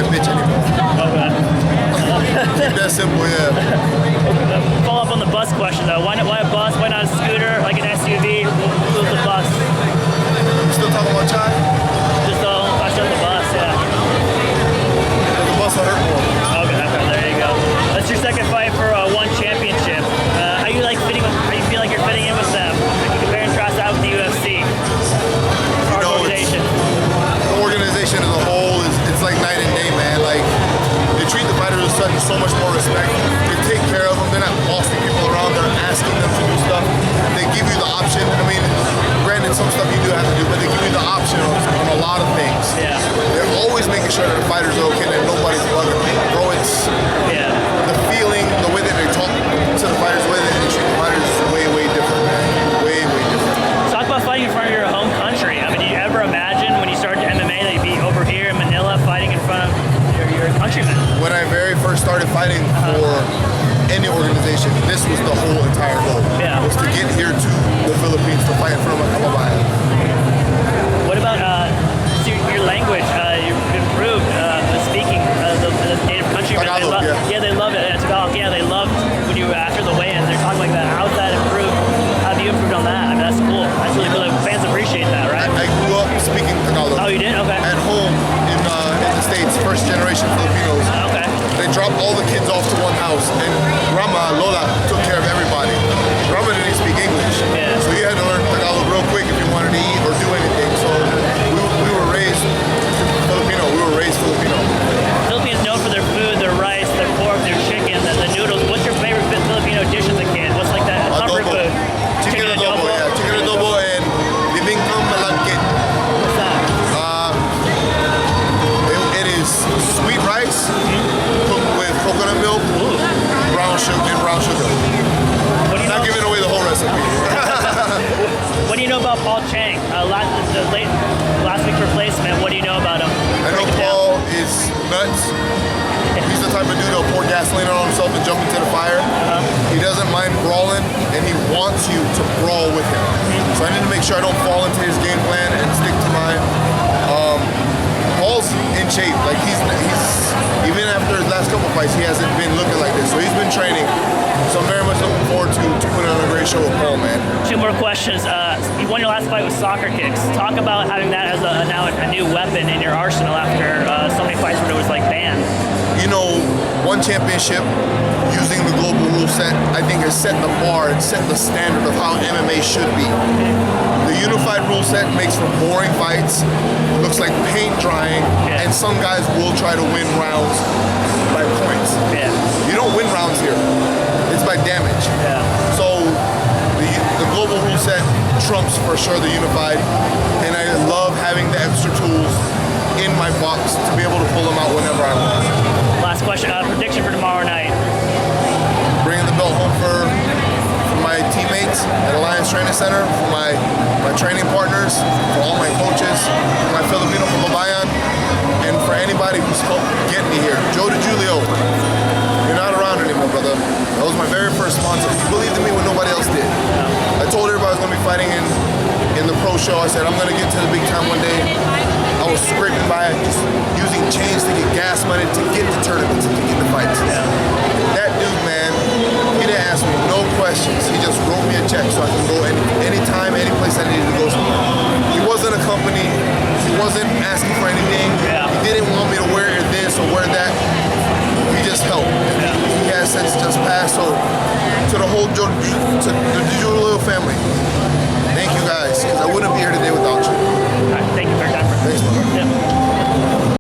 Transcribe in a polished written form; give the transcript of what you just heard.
that bitch anymore. Okay. Keep that simple, yeah. Follow up on the bus question though. Why a bus? Why not a scooter? Like an SUV? Who's the bus? You still talking about Chi? Just the whole question of the bus, yeah. The bus will hurt more. Okay, there you go. That's your second fight for one championship. How you like fitting? How you feel like you're fitting in with them? Like you compare and contrast that with the UFC. Organization. The organization as a whole it's like night and day, man. Like they treat the fighters with so much more respect. They take care of them. They're not bossing people around. They're asking them to do stuff. They give you the option. I mean, granted, some stuff you do have to do, but they give you the option on a lot of things. Yeah. They're always making sure that the fighters are okay, that nobody's bugging them. Bro, it's the feeling, the way that they talk to the fighters, the way that they treat the fighters is way, way different, man. Way, way different. Talk about fighting in front of your home country. I mean, did you ever imagine when you started MMA that you'd be over here in Manila fighting in front of your countrymen? When I very first started fighting for any organization, this was the whole entire goal. Yeah. Was to get here to the Philippines to fight in front of my kababayan. What about your language? You've improved the speaking, the native countrymen. Tagalog, They love it. Tagalog, they loved when you were after the weigh-ins. They're talking like that. How's that improved? How have you improved on that? I mean, that's cool. That's really cool. Fans appreciate that, right? I grew up speaking Tagalog. Oh, you did? Okay. At home in the States, first generation Filipinos. Okay. They dropped all the kids off to one house, and Rama, Lola, took care of everybody. Rama didn't speak English, so you had to learn Tagalog real quick if you wanted to eat or do anything. So we were raised Filipino. We were raised Filipino. Philippines known for their food, their rice, their pork, their chicken, the noodles. What's your favorite Filipino dish as a kid? What's like that comfort food? Chicken adobo, yeah. Chicken adobo and bibingkang malagkit. What's that? It is sweet rice cooked with coconut milk, brown sugar. Not giving away the whole recipe. What do you know about Paul Cheng? Last week's replacement. What do you know about him? I know Paul is nuts. He's the type of dude that'll pour gasoline on himself and jump into the fire. He doesn't mind brawling, and he wants you to brawl with him. So I need to make sure I don't fall into his game plan and stick to mine. Paul's in shape. Like he's even after his last couple fights, he hasn't been looking like this. So he's been training. So I'm very much looking forward to putting on a great show with Paul, man. Two more questions. You won your last fight with soccer kicks. Talk about having that as now a new weapon in your arsenal after so many fights where it was like banned. You know, one championship using the global rule set, I think has set the bar and set the standard of how MMA should be. The unified rule set makes for boring fights, looks like paint drying, and some guys will try to win rounds by points. Yeah. You don't win rounds here. It's by damage. Yeah. So the global rule set trumps for sure the unified, and I love having the extra tools in my box to be able to pull them out whenever I want. Last question, prediction for tomorrow night. Bringing the belt home for my teammates at Alliance Training Center, for my training partners, for all my coaches, for my Filipino kababayan, and for anybody who's helped get me here. Joe DiGiulio, you're not around anymore, brother. That was my very first sponsor. He believed in me when nobody else did. I told everybody I was going to be fighting in the pro show. I said, I'm going to get to the big time one day. I was scraping by, just using chains to get gas money to get to tournaments and to get the fights. That dude, man, he didn't ask me no questions. He just wrote me a check so I can go anytime, any place I needed to go somewhere. He wasn't a company. He wasn't asking for anything. He didn't want me to wear this or wear that. He just helped. He has since just passed. So to the whole to the DiGiulio family,